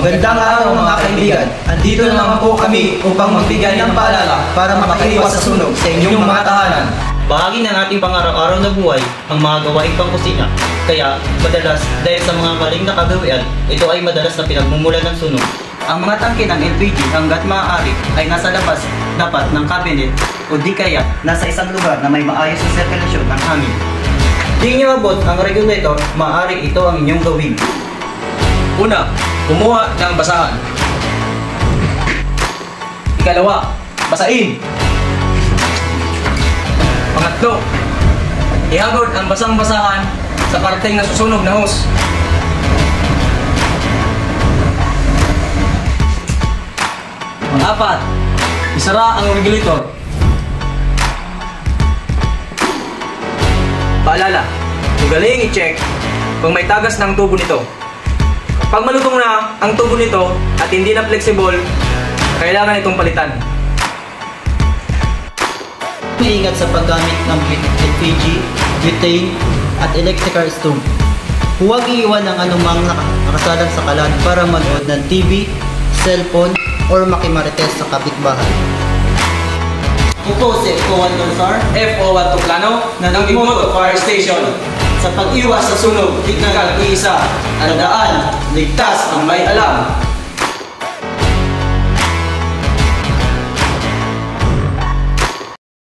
Magandang araw mga kaibigan. Andito na naman po kami upang magbigay ng paalala para makaiwas sa sunog sa inyong mga tahanan. Bahagi ng ating pang-araw-araw na buhay ang mga gawaing pangkusina. Kaya, madalas, dahil sa mga maling na kagawian, ito ay madalas na pinagmumulan ng sunog. Ang mga tangke ng LPG hanggat maaari ay nasa labas dapat ng cabinet o di kaya nasa isang lugar na may maayos na sirkulasyon ng hangin. Di nyo abot ang regulator, maaari ito ang inyong gawin. Una, kumuha ng basahan. Ikalawa, basain. Pangatlo, ihagod ang basang-basahan sa parteng nasusunog na hose. Pang-apat, isara ang regulator. Paalala, ugaling i-check kung may tagas ng tubo nito. Pag malutong na ang tubo nito at hindi na flexible, kailangan itong palitan. Maingat sa paggamit ng LPG, butane, at electrical stove. Huwag iiwan ang anumang nakasalang sa kalan para manood ng TV, cellphone, or makimarites sa kapitbahay. Ito si F01 Dulsar, F01 Tuplano ng Imoto Fire Station. sa pag-iwas sa sunog, Ikaw isa, ang daan, ligtas ang may alam.